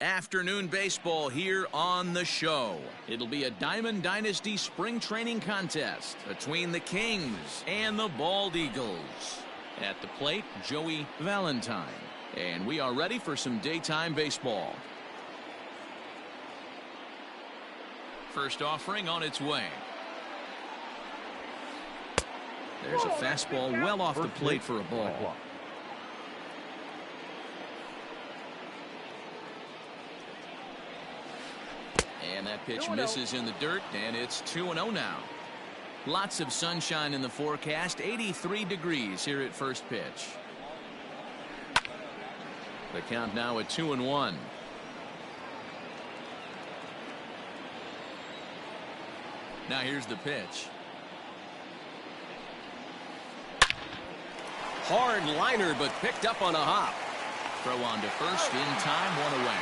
Afternoon baseball here on the show. It'll be a Diamond Dynasty spring training contest between the Kings and the Bald Eagles. At the plate, Joey Valentine. And we are ready for some daytime baseball. First offering on its way. There's a fastball well off the plate for a ball. And that pitch misses in the dirt, and it's 2-0 now. Lots of sunshine in the forecast, 83 degrees here at first pitch. The count now at 2-1. Now here's the pitch. Hard liner, but picked up on a hop. Throw on to first in time, one away.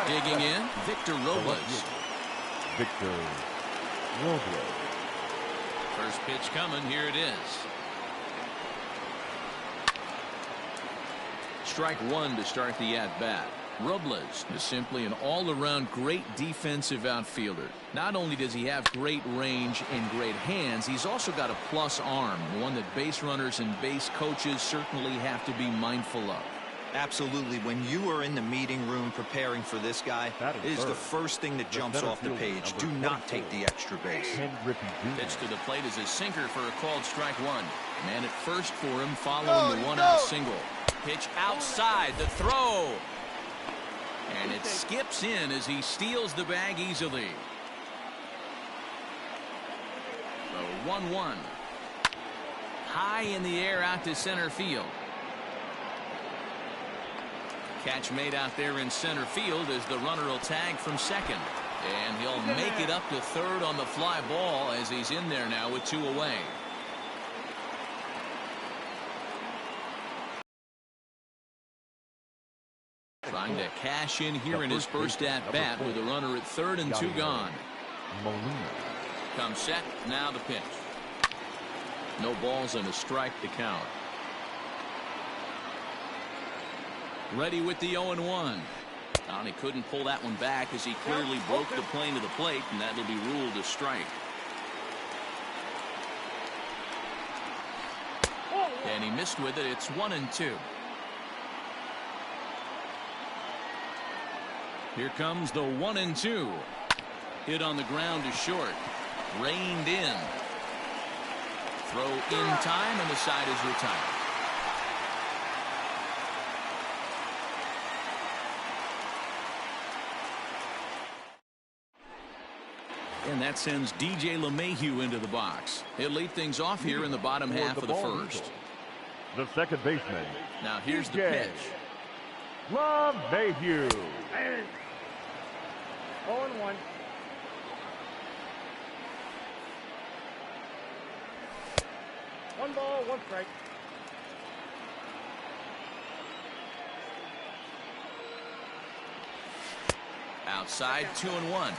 Digging in, Victor Robles. Victor Robles. First pitch coming, here it is. Strike one to start the at-bat. Robles is simply an all-around great defensive outfielder. Not only does he have great range and great hands, he's also got a plus arm, one that base runners and base coaches certainly have to be mindful of. Absolutely. When you are in the meeting room preparing for this guy, it is the first thing that jumps off the page. Do not take the extra base. Pitch to the plate is a sinker for a called strike one. Man at first for him following the one-out single. Pitch outside, the throw. And it skips in as he steals the bag easily. So 1-1. High in the air out to center field. Catch made out there in center field as the runner will tag from second. And he'll make it up to third on the fly ball as he's in there now with two away. Trying to cash in here in his first at-bat with a runner at third and two gone. Comes set, now the pitch. No balls and a strike to count. Ready with the 0-1. And he couldn't pull that one back as he clearly broke the plane to the plate, and that'll be ruled a strike. And he missed with it. It's 1-2. Here comes the 1-2. Hit on the ground to short. Reined in. Throw in time, and the side is retired. And that sends DJ LeMahieu into the box. He'll lead things off here in the bottom half of the first. The second baseman. Now here's the pitch. LeMahieu. 0-1. One ball, one strike. Outside, 2-1.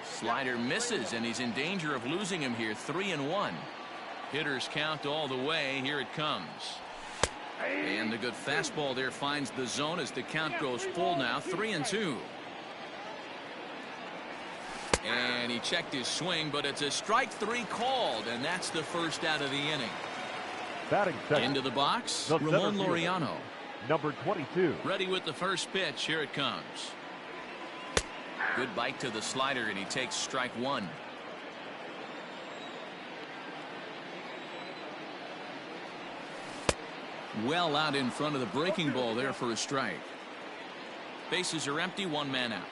Slider misses, and he's in danger of losing him here. 3-1. Hitters count all the way. Here it comes. And the good fastball there finds the zone as the count goes full now. 3-2. And he checked his swing, but it's a strike three called, and that's the first out of the inning. Batting second. Into the box, Ramon Laureano. Number 22. Ready with the first pitch. Here it comes. Good bite to the slider, and he takes strike one. Well out in front of the breaking ball there for a strike. Bases are empty, one man out.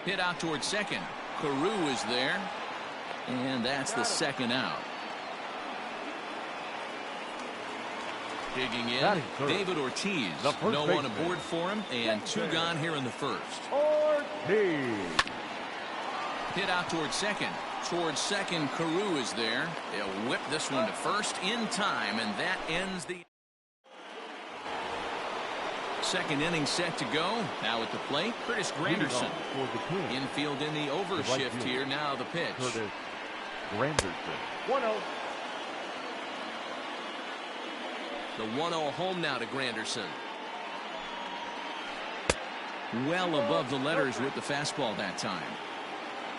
Hit out towards second. Carew is there, and that's the second out. Digging in, David Ortiz. No one aboard for him, and two gone here in the first. Ortiz. Hit out towards second. Towards second, Carew is there. They'll whip this one to first in time, and that ends the... Second inning set to go. Now at the plate, Curtis Granderson. Infield in the overshift here. Now the pitch. Curtis Granderson. 1-0. The 1-0 home now to Granderson. Well above the letters with the fastball that time.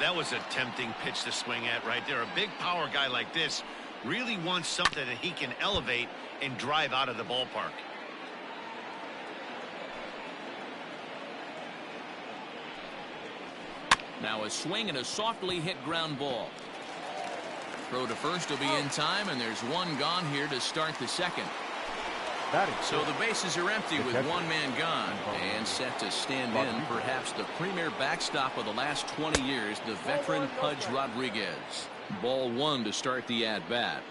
That was a tempting pitch to swing at right there. A big power guy like this really wants something that he can elevate and drive out of the ballpark. Now a swing and a softly hit ground ball. Throw to first will be in time, and there's one gone here to start the second. So the bases are empty with one man gone and set to stand in perhaps the premier backstop of the last 20 years, the veteran Pudge Rodriguez. Ball one to start the at-bat.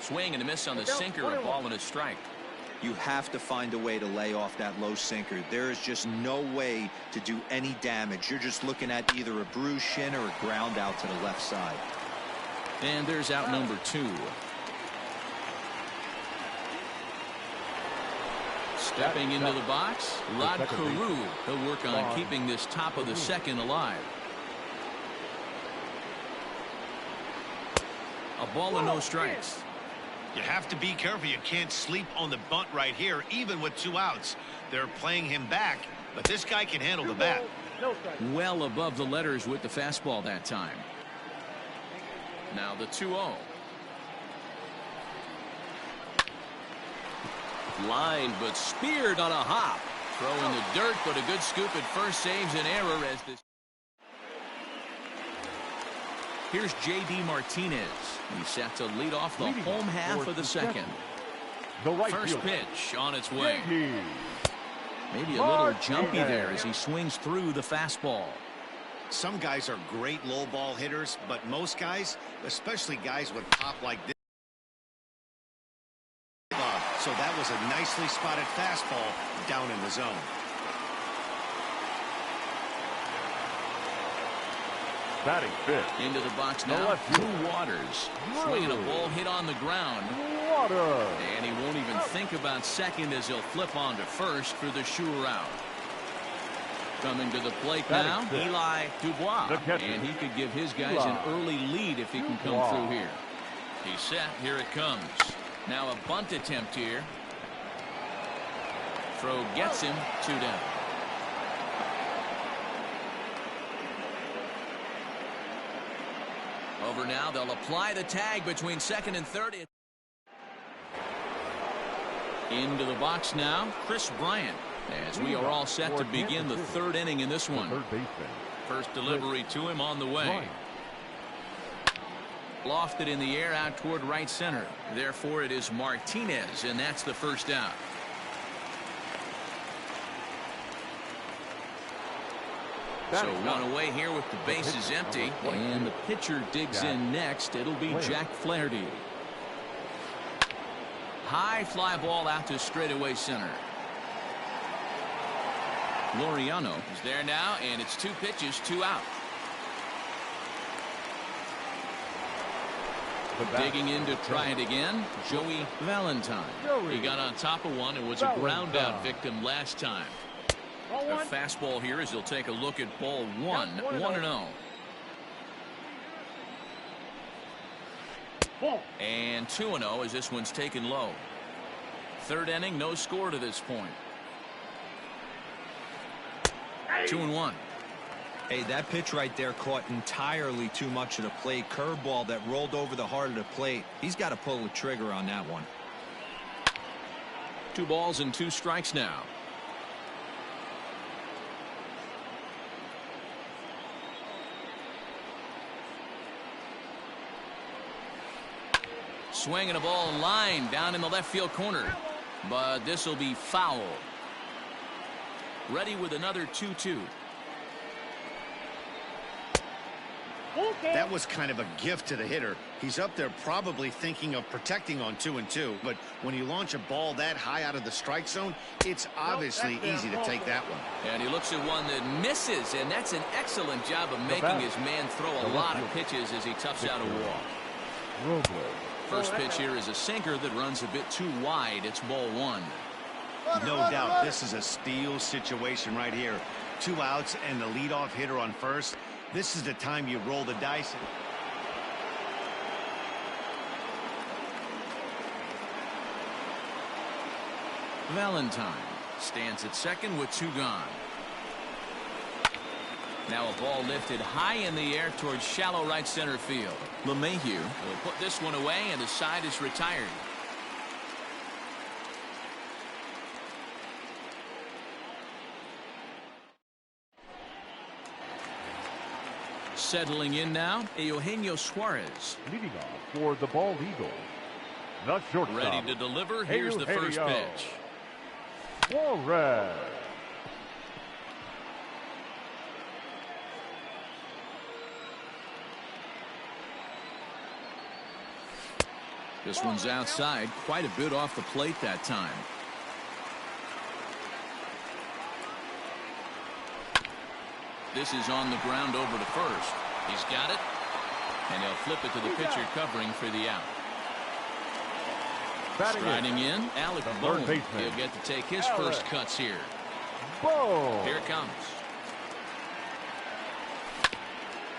Swing and a miss on the sinker, a ball and a strike. You have to find a way to lay off that low sinker. There is just no way to do any damage. You're just looking at either a bruised shin or a ground out to the left side. And there's out number 2. Stepping into the box, Rod Carew. He'll work on keeping this top of the second alive. A ball and no strikes. You have to be careful. You can't sleep on the bunt right here, even with 2 outs. They're playing him back, but this guy can handle the bat. Well above the letters with the fastball that time. Now the 2-0. Line, but speared on a hop. Throw in the dirt, but a good scoop at first saves an error as this. Here's J.D. Martinez. He's set to lead off the home half of the second. First pitch on its way. Maybe a little jumpy there as he swings through the fastball. Some guys are great low ball hitters, but most guys, especially guys with pop like this. So that was a nicely spotted fastball down in the zone. Batting fifth. Into the box now, Drew Waters. Swinging a ball hit on the ground. And he won't even think about second as he'll flip on to first for the sure out. Coming to the plate now, Eli Dubois. And he could give his guys an early lead if he can come through here. He's set. Here it comes. Now a bunt attempt here. Throw gets him 2 down. Over now, they'll apply the tag between second and third. Into the box now, Chris Bryant, as we are all set to begin the third inning in this one. First delivery to him on the way. Lofted in the air out toward right center. Therefore, it is Martinez, and that's the first down. So one away here with the bases empty, and the pitcher digs in next. It'll be Jack Flaherty. High fly ball out to straightaway center. Laureano is there now, and it's 2 pitches, 2 out. Digging in to try it again, Joey Valentine. He got on top of one and was a ground out victim last time. A fastball here as he'll take a look at ball 1, 1-0. And 2-0 as this one's taken low. Third inning, no score to this point. 2-1. Hey, that pitch right there caught entirely too much of the plate. Curveball that rolled over the heart of the plate. He's got to pull the trigger on that one. 2 balls and 2 strikes now. Swinging a ball line down in the left field corner, but this will be foul. Ready with another 2-2. That was kind of a gift to the hitter. He's up there probably thinking of protecting on 2-2, but when you launch a ball that high out of the strike zone, it's obviously easy to take that one. And he looks at one that misses, and that's an excellent job of making his man throw a lot of pitches as he toughs out a walk. First pitch here is a sinker that runs a bit too wide. It's ball one. No doubt this is a steal situation right here. 2 outs and the leadoff hitter on first. This is the time you roll the dice. Valentine stands at second with 2 gone. Now a ball lifted high in the air towards shallow right center field. LeMahieu will put this one away, and the side is retired. Settling in now, Eugenio Suarez. Leading off for the bald eagle, the shortstop. Ready to deliver. Here's the first pitch. Suarez. This one's outside, quite a bit off the plate that time. This is on the ground over to first. He's got it, and he'll flip it to the pitcher covering for the out. Striding in, Alec Bohm. He'll get to take his first cuts here. Here it comes.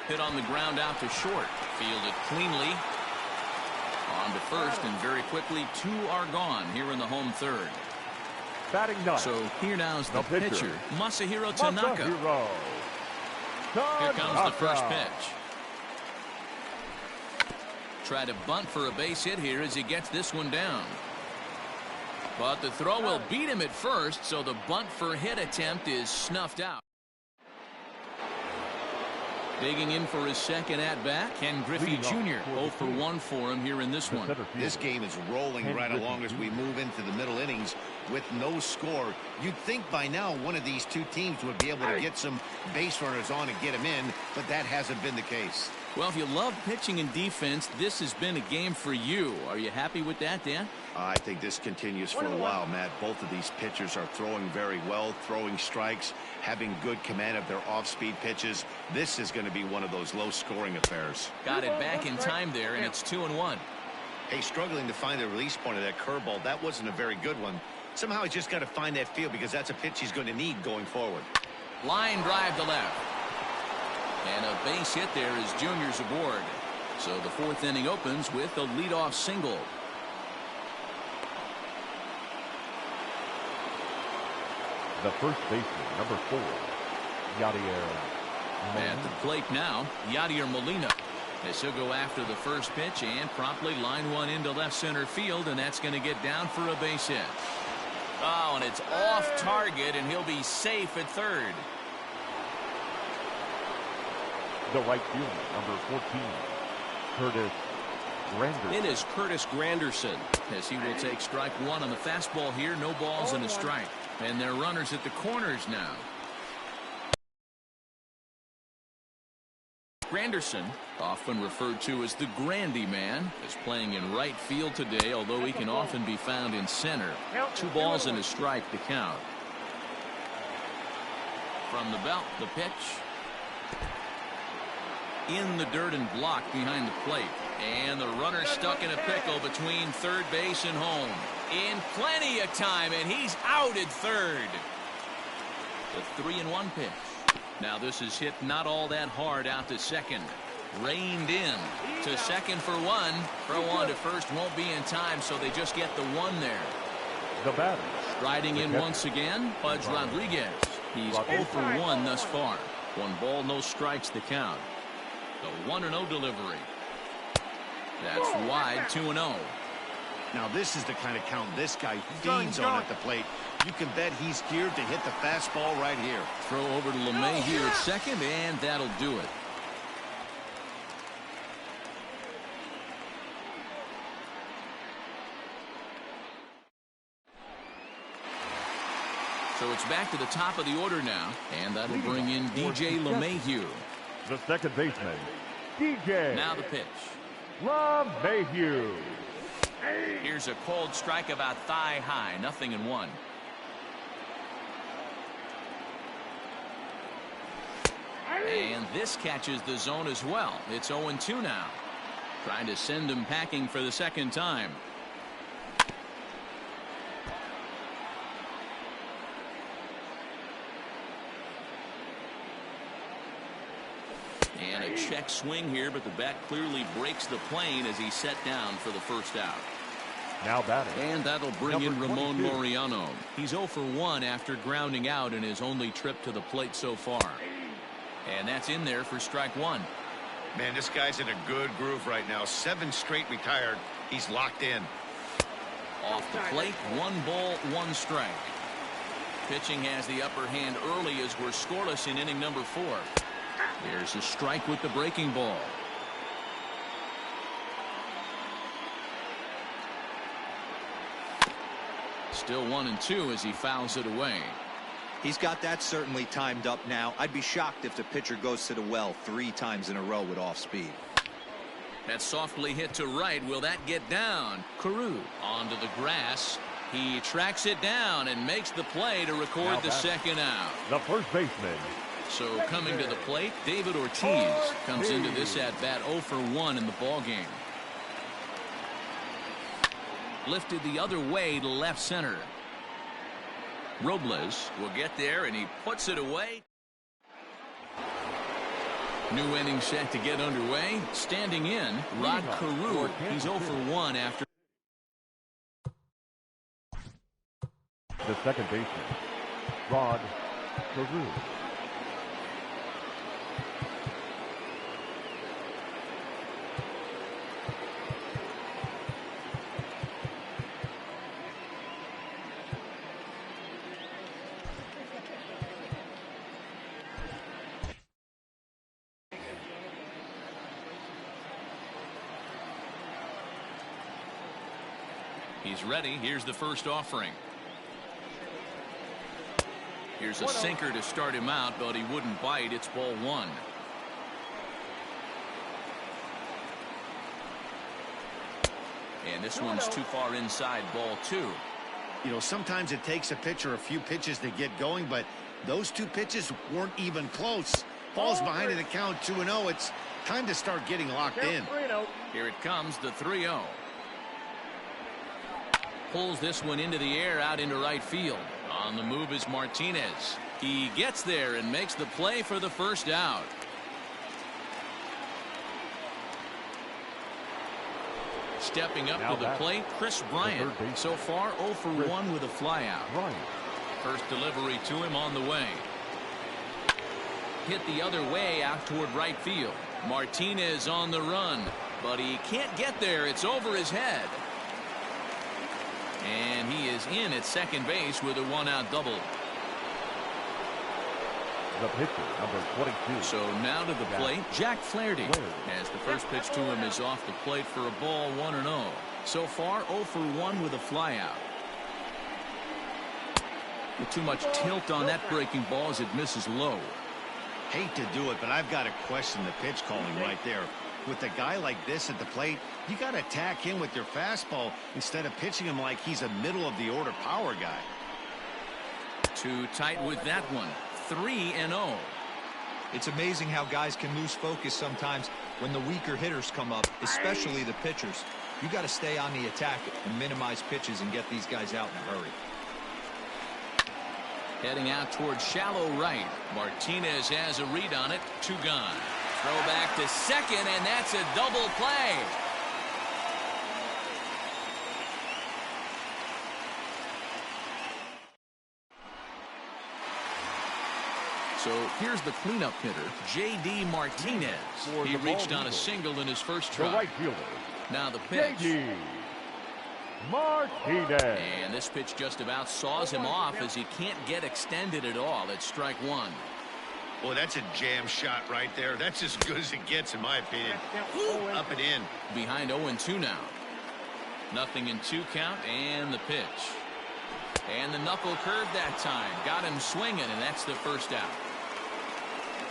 Hit on the ground out to short. Fielded cleanly. On to first, and very quickly 2 are gone here in the home third. Batting ninth. So here now is the pitcher, Masahiro Tanaka. Here comes the first pitch. Try to bunt for a base hit here as he gets this one down. But the throw will beat him at first, so the bunt for hit attempt is snuffed out. Digging in for his second at-bat, Ken Griffey Jr. 0 for 1 for him here in this one. This game is rolling right along as we move into the middle innings with no score. You'd think by now one of these 2 teams would be able to get some base runners on and get them in, but that hasn't been the case. Well, if you love pitching and defense, this has been a game for you. Are you happy with that, Dan? I think this continues for a while, Matt. Both of these pitchers are throwing very well, throwing strikes, having good command of their off-speed pitches. This is going to be one of those low-scoring affairs. Got it back in time there, and it's 2-1. Hey, struggling to find the release point of that curveball. That wasn't a very good one. Somehow he's just got to find that feel because that's a pitch he's going to need going forward. Line drive to left. And a base hit there as Junior's aboard. So the 4th inning opens with a leadoff single. The first baseman, number 4, Yadier. At the plate now, Yadier Molina. As he'll go after the first pitch and promptly line one into left center field, and that's going to get down for a base hit. Oh, and it's off target, and he'll be safe at third. The right fielder, number 14, Curtis Granderson. It is Curtis Granderson, as he will take strike 1 on the fastball here. No balls and a strike. And they're runners at the corners now. Granderson, often referred to as the Grandy Man, is playing in right field today, although he can often be found in center. 2 balls and a strike to count. From the belt, the pitch. In the dirt and blocked behind the plate. And the runner stuck in a pickle between third base and home. In plenty of time, and he's out at third. The 3-1 pitch. Now this is hit not all that hard out to second. Reined in to second for 1. Throw on to first won't be in time, so they just get the 1 there. The batter. Striding in once again, Pudge Rodriguez. He's 0 for 1 thus far. 1 ball, no strikes to count. The 1-0 delivery. That's wide, 2-0. Now this is the kind of count this guy feeds on at the plate. You can bet he's geared to hit the fastball right here. Throw over to LeMahieu at second, and that'll do it. So it's back to the top of the order now, and that'll bring in DJ LeMahieu. The second baseman, DJ. Now the pitch. LeMahieu. Here's a cold strike about thigh high, 0-1. And this catches the zone as well. It's 0-2 now. Trying to send him packing for the second time. And a check swing here, but the bat clearly breaks the plane as he's set down for the first out. Now batting. And that'll bring in Number Ramon 22. Laureano. He's 0 for 1 after grounding out in his only trip to the plate so far. And that's in there for strike one. Man, this guy's in a good groove right now. 7 straight retired. He's locked in. Off the plate, 1 ball, 1 strike. Pitching has the upper hand early as we're scoreless in inning number 4. There's a strike with the breaking ball. Still 1-2 as he fouls it away. He's got that certainly timed up now. I'd be shocked if the pitcher goes to the well 3 times in a row with off speed. That's softly hit to right. Will that get down? Carew onto the grass. He tracks it down and makes the play to record the second out. The first baseman. So coming to the plate, David Ortiz comes into this at bat 0 for 1 in the ball game. Lifted the other way to left center. Robles will get there and he puts it away. New inning set to get underway. Standing in, Rod Carew. He's 0 for 1 after. The second baseman, Rod Carew. He's ready. Here's the first offering. Here's a sinker to start him out, but he wouldn't bite. It's ball 1. And this one's too far inside, ball 2. You know, sometimes it takes a pitcher a few pitches to get going, but those 2 pitches weren't even close. Falls behind in the count 2-0. It's time to start getting locked in. Here it comes, the 3-0. Pulls this one into the air out into right field. On the move is Martinez. He gets there and makes the play for the first out. Stepping up to the plate, Chris Bryant. So far 0 for 1 with a flyout. First delivery to him on the way. Hit the other way out toward right field. Martinez on the run, but he can't get there. It's over his head. And he is in at second base with a 1-out double. The pitcher, number 22. So now to the plate, Jack Flaherty. As the first pitch to him is off the plate for a ball, 1-0. So far 0 for 1 with a flyout. With too much tilt on that breaking ball as it misses low. Hate to do it, but I've got to question the pitch calling right there. With a guy like this at the plate, you got to attack him with your fastball instead of pitching him like he's a middle-of-the-order power guy. Too tight with that one. 3-0. It's amazing how guys can lose focus sometimes when the weaker hitters come up, especially the pitchers. You got to stay on the attack and minimize pitches and get these guys out in a hurry. Heading out towards shallow right. Martinez has a read on it. 2 gone. Throw back to second, and that's a double play. So here's the cleanup hitter, J.D. Martinez. He reached on a single in his first The try. right fielder, Now the pitch. J.D. Martinez. And this pitch just about saws him off as he can't get extended at all. It's strike 1. Well, that's a jam shot right there. That's as good as it gets, in my opinion. Up and in. Behind 0-2 now. Nothing in 2 count, and the pitch. And the knuckle curve that time. Got him swinging, and that's the first out.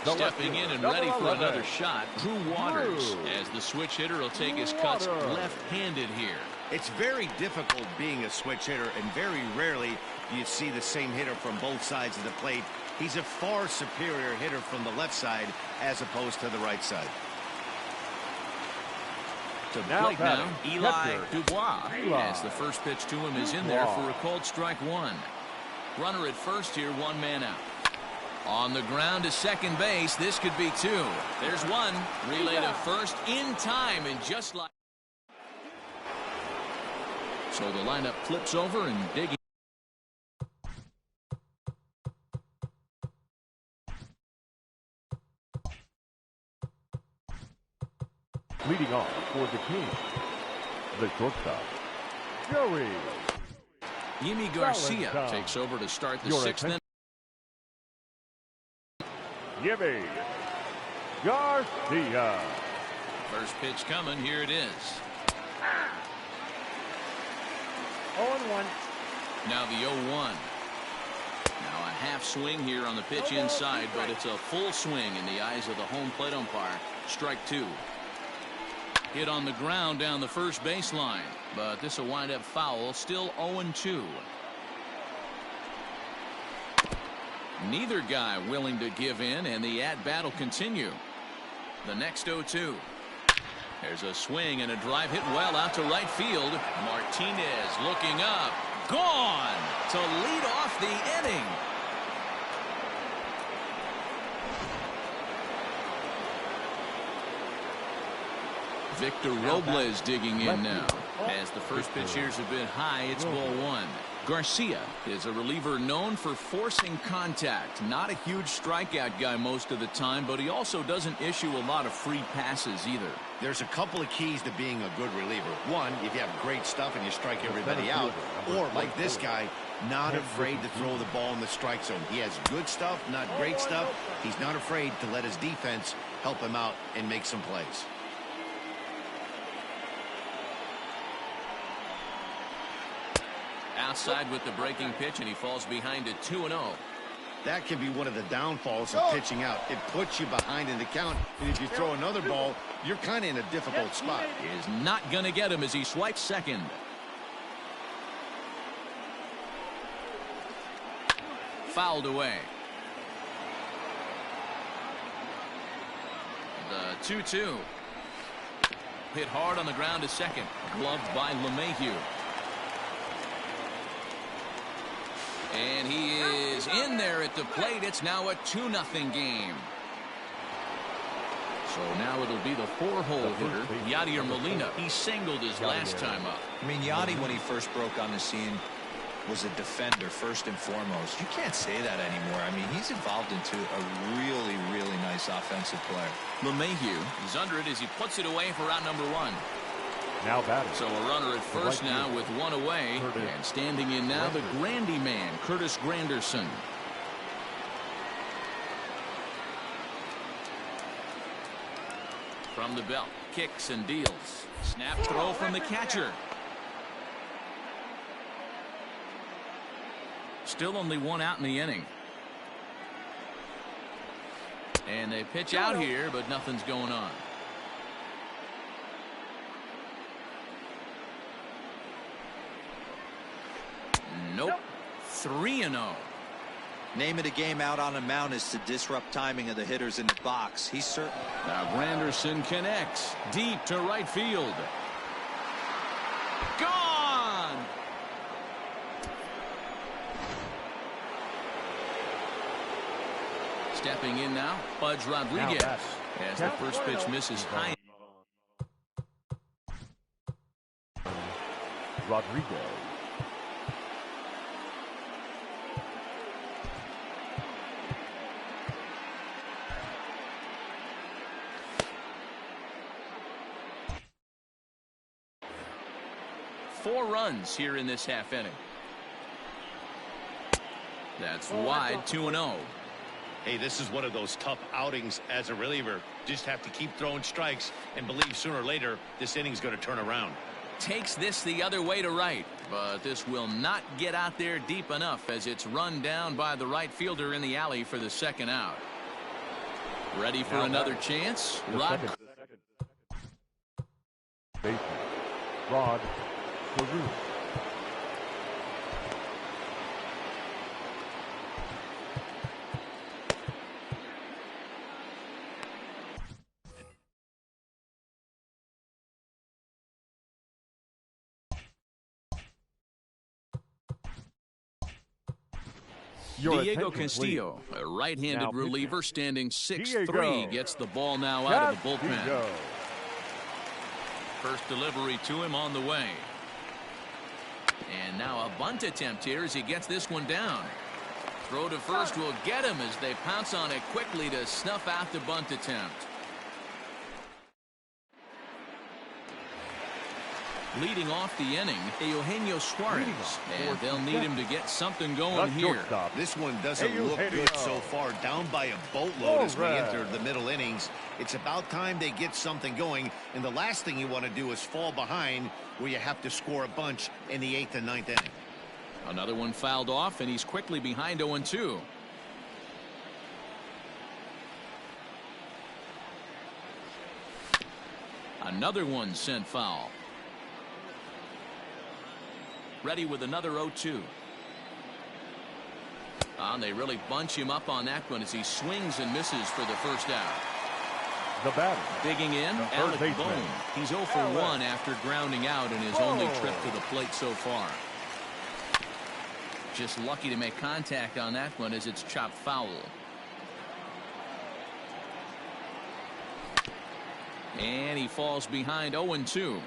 Stepping in and ready for another shot, Drew Waters, as the switch hitter will take his cuts left-handed here. It's very difficult being a switch hitter, and very rarely do you see the same hitter from both sides of the plate. He's a far superior hitter from the left side as opposed to the right side. To the Now plate now, batting, Eli catcher, Dubois. Eli As the first pitch to him is in there for a called strike one. Runner at first here, one man out. On the ground to second base, this could be two. There's one. Relay to first in time, and just like... So the lineup flips over and digging. Leading off for the team, the shortstop, Joey. Yimi Garcia Valentine. takes over to start the Your sixth inning. Yimi Garcia. First pitch coming. Here it is. 0-1. Now the 0-1. Now a half swing here on the pitch inside, but it's a full swing in the eyes of the home plate umpire. Strike two. Hit on the ground down the first baseline, but this will wind up foul. Still 0-2. Neither guy willing to give in, and the at-bat will continue. The next 0-2. There's a swing and a drive hit well out to right field. Martinez looking up. Gone to lead off the inning. Victor Robles digging in now. As the first pitch here's a bit high, it's ball one. Garcia is a reliever known for forcing contact. Not a huge strikeout guy most of the time, but he also doesn't issue a lot of free passes either. There's a couple of keys to being a good reliever. One, if you have great stuff and you strike everybody out, or like this guy, not afraid to throw the ball in the strike zone. He has good stuff, not great stuff. He's not afraid to let his defense help him out and make some plays. Outside with the breaking pitch, and he falls behind at 2-0. That can be one of the downfalls of pitching out. It puts you behind in the count, and if you throw another ball, you're kind of in a difficult spot. Is not going to get him as he swipes second. Fouled away. The 2-2. Hit hard on the ground to second. Gloved by LeMahieu. And he is in there at the plate. It's now a 2-0 game. So now it'll be the four-hole hitter, Yadier Molina. He singled his last time up. I mean, Yadi, when he first broke on the scene, was a defender first and foremost. You can't say that anymore. I mean, he's evolved into a really, really nice offensive player. LeMahieu, he's under it as he puts it away for out number one. Now batting. So a runner at first now with one away. And standing in now, the Grandy man, Curtis Granderson. From the belt, kicks and deals. Snap throw from the catcher. Still only one out in the inning. And they pitch out here, but nothing's going on. Nope. 3-0. Name of the game out on the mound is to disrupt timing of the hitters in the box. He's certain. Now Granderson connects deep to right field. Gone. Stepping in now, Pudge Rodriguez. As the first pitch misses high. Rodriguez. Four runs here in this half inning. That's wide, 2-0. Hey, this is one of those tough outings as a reliever. Just have to keep throwing strikes and believe sooner or later this inning's going to turn around. Takes this the other way to right, but this will not get out there deep enough as it's run down by the right fielder in the alley for the second out. Ready for another chance? Rod. Rod Carew. Your Diego attention, Castillo, please. a right-handed Now reliever pitching. standing 6'3", Diego gets the ball now out of the bullpen. Castillo. First delivery to him on the way. And now a bunt attempt here as he gets this one down. Throw to first will get him as they pounce on it quickly to snuff out the bunt attempt. Leading off the inning, Eugenio Suarez, and they'll need him to get something going here. This one doesn't look good so far. Down by a boatload as we enter the middle innings. It's about time they get something going, and the last thing you want to do is fall behind where you have to score a bunch in the 8th and 9th inning. Another one fouled off, and he's quickly behind 0-2. Another one sent foul. Ready with another 0-2. And they really bunch him up on that one as he swings and misses for the first out. The batter. Digging in, Alec Bohm. He's 0 for 1 after grounding out in his only trip to the plate so far. Just lucky to make contact on that one as it's chopped foul. And he falls behind 0-2.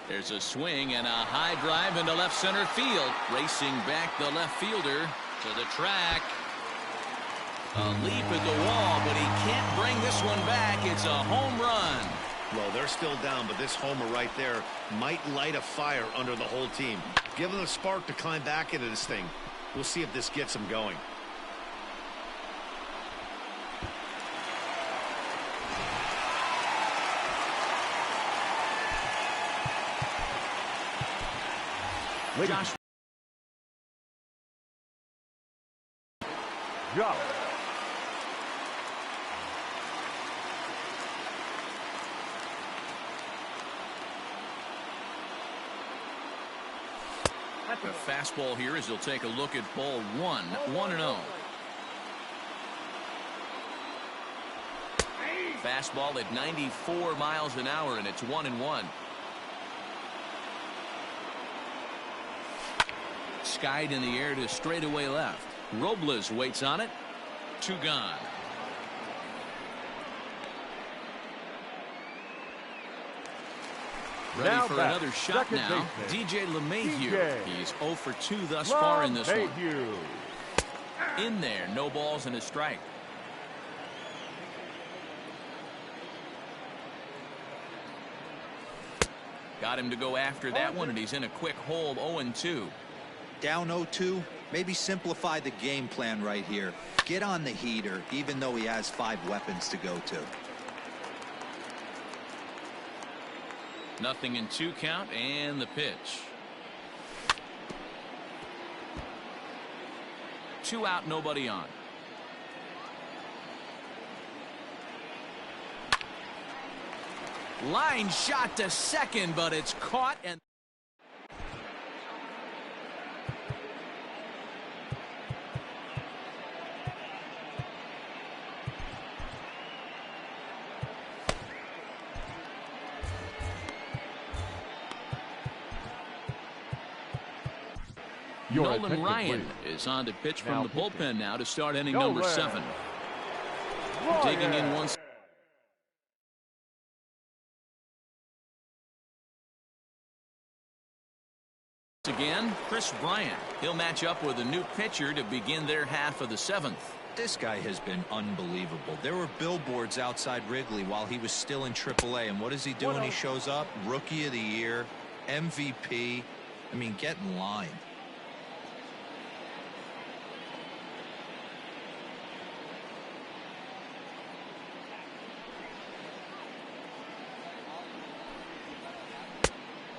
There's a swing and a high drive into left center field. Racing back the left fielder to the track. A leap at the wall, but he can't bring this one back. It's a home run. Well, they're still down, but this homer right there might light a fire under the whole team. Give them a spark to climb back into this thing. We'll see if this gets them going. Josh. Josh. The fastball here as he'll take a look at ball 1, 1-0. Fastball at 94 miles an hour, and it's 1-1. Skied in the air to straightaway left. Robles waits on it. 2 gone. Ready Now for back, another shot second now. baseman. DJ LeMahieu. DJ. He's 0 for 2 thus far in this one. LeMahieu. In there, no balls and a strike. Got him to go after that one, and he's in a quick hole, 0-2. Down 0-2, maybe simplify the game plan right here. Get on the heater, even though he has 5 weapons to go to. Nothing in 2 count, and the pitch. 2 out, nobody on. Line shot to second, but it's caught, and Nolan Ryan is on to pitch from the bullpen now to start inning number 7. Digging in once again, Chris Bryant. He'll match up with a new pitcher to begin their half of the 7th. This guy has been unbelievable. There were billboards outside Wrigley while he was still in AAA, and what does he do when he shows up? Rookie of the Year, MVP. I mean, get in line.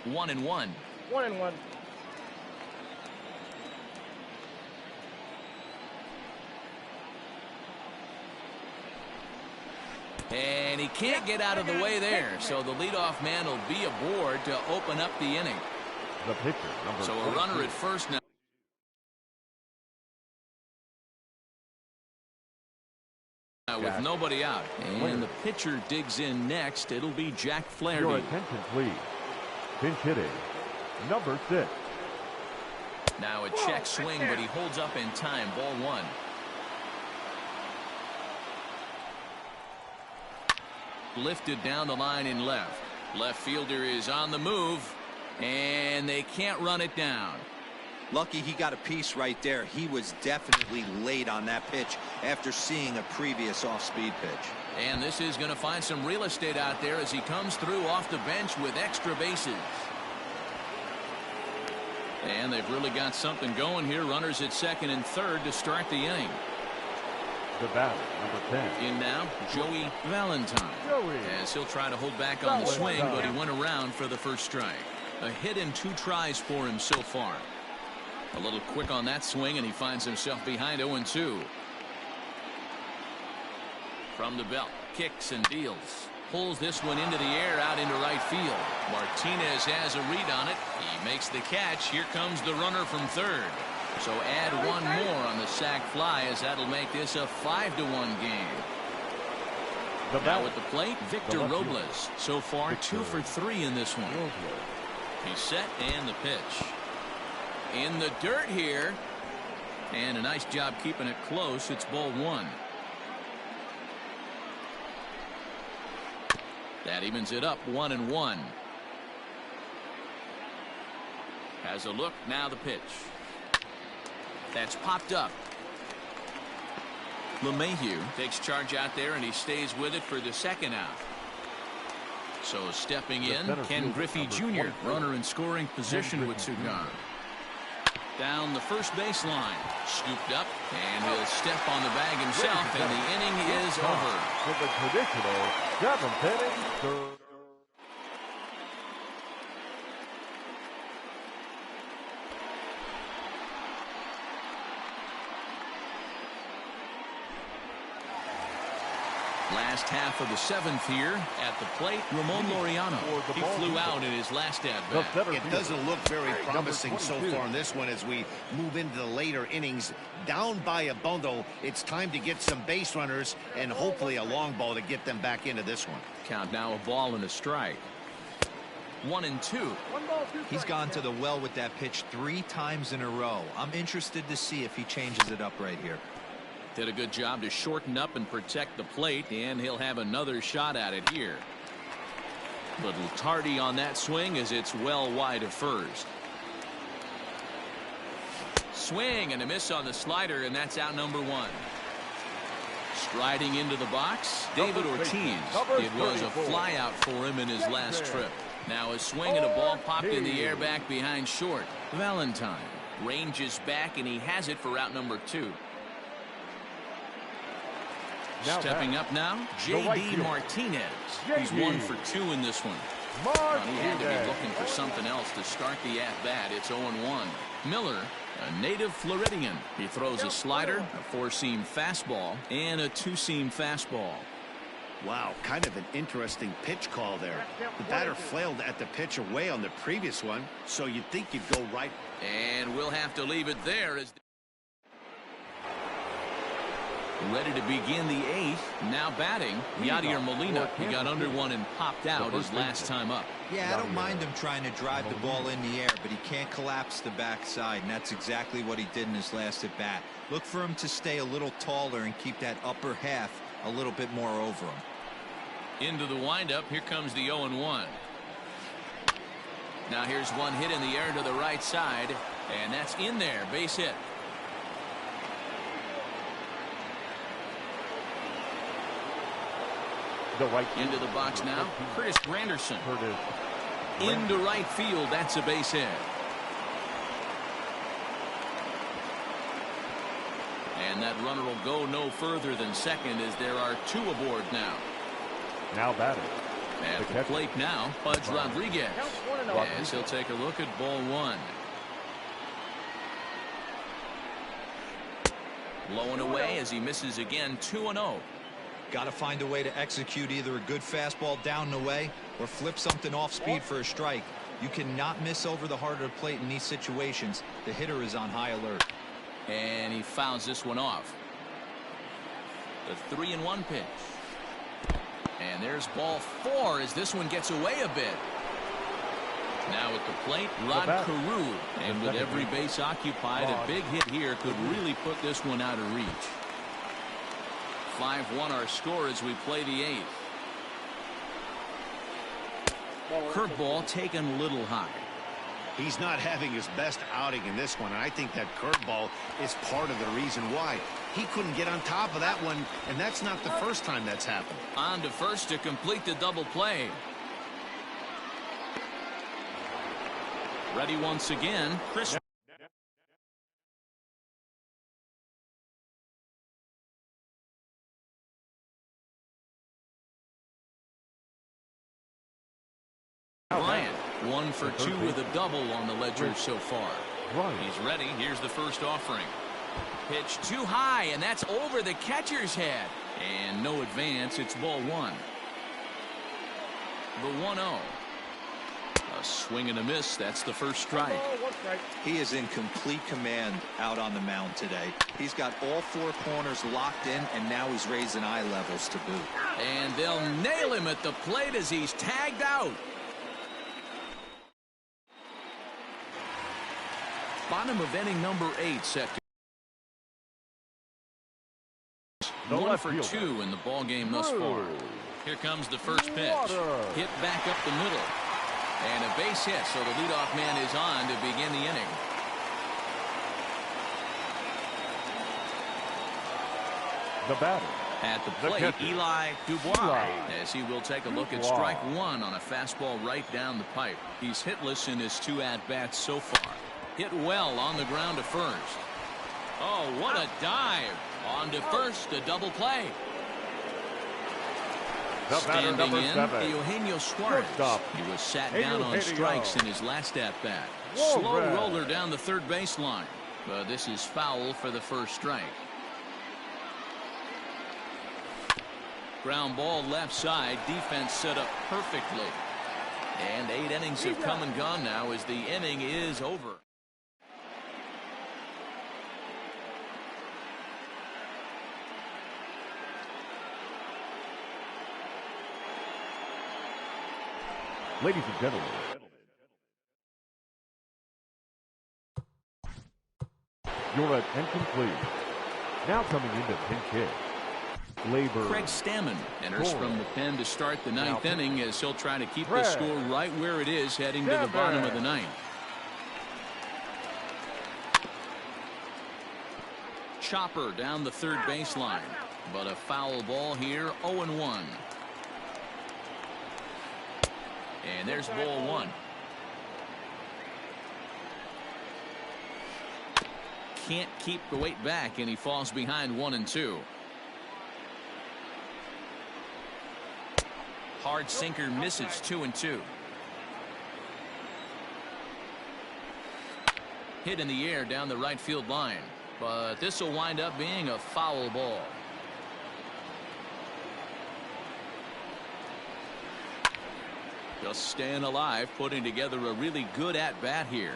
One and one. 1-1. And he can't get out of the way there, so the leadoff man will be aboard to open up the inning. The pitcher, number So a runner at first now. With nobody out. And the pitcher digs in next. It'll be Jack Your Flaherty. attention, please. Pinch hitting. Number 6. Now a check swing, but he holds up in time. Ball 1. Lifted down the line in left. Left fielder is on the move, and they can't run it down. Lucky he got a piece right there. He was definitely late on that pitch after seeing a previous off-speed pitch. And this is going to find some real estate out there as he comes through off the bench with extra bases. And they've really got something going here. Runners at second and third to start the inning. The batter, number 10. In now, Joey Valentine. As he'll try to hold back on the swing, but he went around for the first strike. A hit and 2 tries for him so far. A little quick on that swing, and he finds himself behind 0-2. From the belt, kicks and deals. Pulls this one into the air out into right field. Martinez has a read on it. He makes the catch. Here comes the runner from third. So add one more on the sac fly, as that'll make this a 5-1 game. Now at the plate, Victor Robles. So far, 2 for 3 in this one. He's set, and the pitch. In the dirt here. And a nice job keeping it close. It's ball 1. That evens it up 1-1. Has a look. Now the pitch. That's popped up. LeMahieu takes charge out there, and he stays with it for the second out. So stepping in, Ken Griffey Jr., runner in scoring position with 2 gone. Down the first base line. Scooped up, and he'll step on the bag himself, and the inning is over. For the traditional 7th inning, third. Last half of the 7th here at the plate, Ramon Laureano. He flew out in his last at-bat. It doesn't look very promising so far in this one as we move into the later innings. Down by a bundle, it's time to get some base runners and hopefully a long ball to get them back into this one. Count now a ball and a strike. 1-2. He's gone to the well with that pitch 3 times in a row. I'm interested to see if he changes it up right here. Did a good job to shorten up and protect the plate, and he'll have another shot at it here. Little tardy on that swing as it's well wide of first. Swing and a miss on the slider, and that's out number 1. Striding into the box, David Ortiz. It was a fly out for him in his last trip. Now a swing and a ball popped in the air back behind short. Valentine ranges back, and he has it for out number 2. Stepping up now, J.D. Martinez. He's 1 for 2 in this one. He had to be looking for something else to start the at-bat. It's 0-1. Miller, a native Floridian. He throws a slider, a 4-seam fastball, and a 2-seam fastball. Wow, kind of an interesting pitch call there. The batter flailed at the pitch away on the previous one, so you'd think you'd go right. And we'll have to leave it there as ready to begin the 8th. Now batting, Yadier Molina. He got under one and popped out his last time up. Yeah, I don't mind him trying to drive the ball in the air, but he can't collapse the backside, and that's exactly what he did in his last at bat. Look for him to stay a little taller and keep that upper half a little bit more over him. Into the windup. Here comes the 0-1. Now here's one hit in the air to the right side, and that's in there. Base hit. Into the box now, Curtis Granderson. Into right field, that's a base hit. And that runner will go no further than second as there are 2 aboard now. Now batting. At the plate now, Pudge Rodriguez. As he'll take a look at ball 1. Blowing away as he misses again, 2-0. Got to find a way to execute either a good fastball down the way or flip something off speed for a strike. You cannot miss over the heart of the plate in these situations. The hitter is on high alert. And he fouls this one off. The 3-1 pitch. And there's ball 4 as this one gets away a bit. Now at the plate, Rod Carew. And with every base occupied, a big hit here could really put this one out of reach. 5-1 our score as we play the 8th. Curveball taken a little high. He's not having his best outing in this one, and I think that curveball is part of the reason why. He couldn't get on top of that one, and that's not the first time that's happened. On to first to complete the double play. Ready once again, Chris. Bryant, 1 for 2 with a double on the ledger so far. He's ready. Here's the first offering. Pitch too high, and that's over the catcher's head. And no advance. It's ball 1. The 1-0. A swing and a miss. That's the first strike. He is in complete command out on the mound today. He's got all 4 corners locked in, and now he's raising eye levels to boot. And they'll nail him at the plate as he's tagged out. Bottom of inning number 8 set. 1 for 2 in the ball game thus far. Here comes the first pitch. Hit back up the middle. And a base hit, so the leadoff man is on to begin the inning. The batter. At the plate, Eli Dubois, as he will take a look at strike 1 on a fastball right down the pipe. He's hitless in his 2 at-bats so far. Hit well on the ground to first. Oh, what a dive. On to first, a double play. Standing in, Eugenio Suarez. He was sat down on strikes in his last at-bat. Slow roller down the third baseline. But this is foul for the first strike. Ground ball left side. Defense set up perfectly. And 8 innings have come and gone now as the inning is over. Ladies and gentlemen, your attention please. Now coming into pinch hit, Craig Stammen enters from the pen to start the 9th inning as he'll try to keep the score right where it is heading to the bottom of the 9th. Chopper down the third baseline, but a foul ball here. 0-1. And there's ball 1. Can't keep the weight back, and he falls behind 1-2. Hard sinker misses. 2-2. Hit in the air down the right field line, but this will wind up being a foul ball. Just staying alive, putting together a really good at-bat here.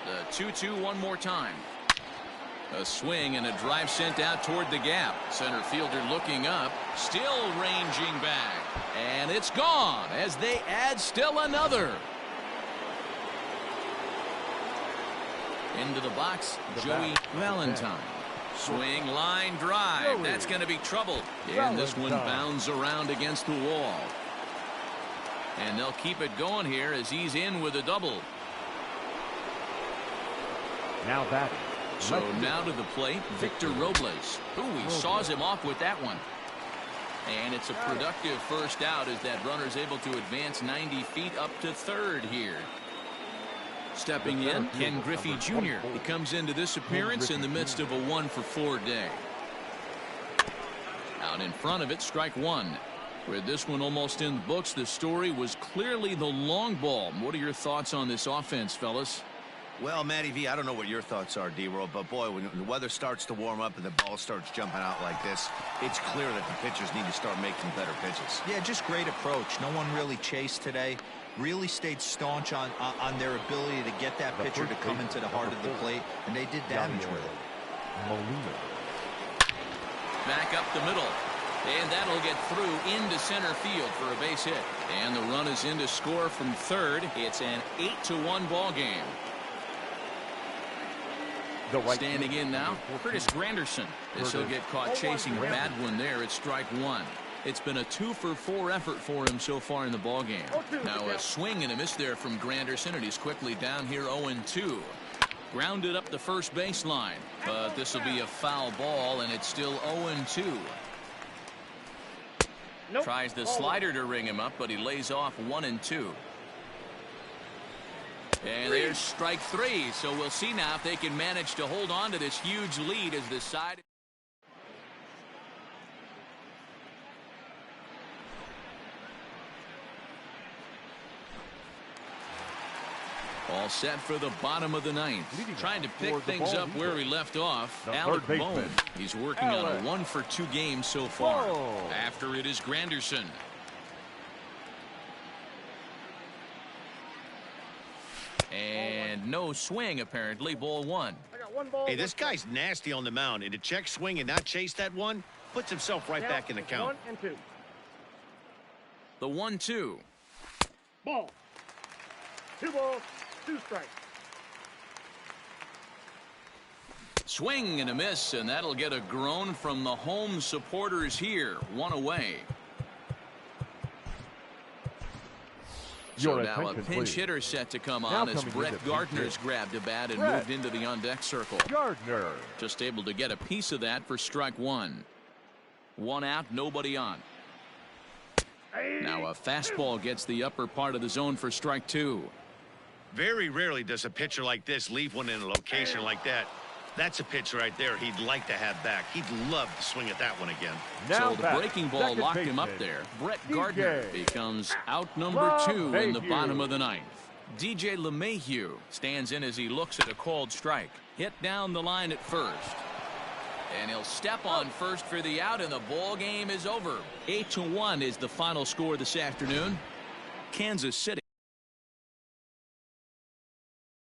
The 2-2 one more time. A swing and a drive sent out toward the gap. Center fielder looking up, still ranging back. And it's gone as they add still another. Into the box, Joey Valentine. Swing, line, drive. That's going to be trouble. And this one bounds around against the wall. And they'll keep it going here as he's in with a double. Now that. So now to the plate, Victor Robles. Ooh, he saws him off with that one. And it's a productive first out as that runner's able to advance 90 feet up to third here. Stepping in, Ken Griffey Jr. He comes into this appearance in the midst of a 1-for-4 day. Out in front of it, strike 1. With this one almost in the books, the story was clearly the long ball. What are your thoughts on this offense, fellas? Well, Matty V, I don't know what your thoughts are, D-Roll, but boy, when the weather starts to warm up and the ball starts jumping out like this, it's clear that the pitchers need to start making better pitches. Yeah, just great approach. No one really chased today. Really stayed staunch on their ability to get that pitcher to come into the heart of the plate, and they did damage with it. Back up the middle. And that'll get through into center field for a base hit. And the run is in to score from third. It's an 8-1 ball game. Standing in now, Curtis Granderson. This will get caught chasing a bad one there at strike one. It's been a 2-for-4 effort for him so far in the ball game. Now a swing and a miss there from Granderson, and he's quickly down here 0-2. Grounded up the first baseline, but this will be a foul ball, and it's still 0-2. Tries the slider to ring him up, but he lays off 1-2. And there's strike three, so we'll see now if they can manage to hold on to this huge lead as the side. All set for the bottom of the ninth. Trying to pick things up where he left off. Alec Bowen. He's working on a 1-for-2 game so far. After it is Granderson. And no swing, apparently. Ball one. Hey, this guy's nasty on the mound, and to check swing and not chase that one puts himself right back in the count. 1-2. The 1-2. Ball. 2 balls, 2 strikes. Swing and a miss, and that'll get a groan from the home supporters here. 1 away. So now a pinch hitter set to come on as Brett Gardner's grabbed a bat and moved into the on-deck circle. Gardner. Just able to get a piece of that for strike one. 1 out, nobody on. Now a fastball gets the upper part of the zone for strike two. Very rarely does a pitcher like this leave one in a location like that. That's a pitch right there he'd like to have back. He'd love to swing at that one again. So the breaking ball locked him up there. Brett Gardner becomes out number 2 in the bottom of the ninth. DJ LeMahieu stands in as he looks at a called strike. Hit down the line at first. And he'll step on first for the out, and the ball game is over. 8-1 is the final score this afternoon. Kansas City.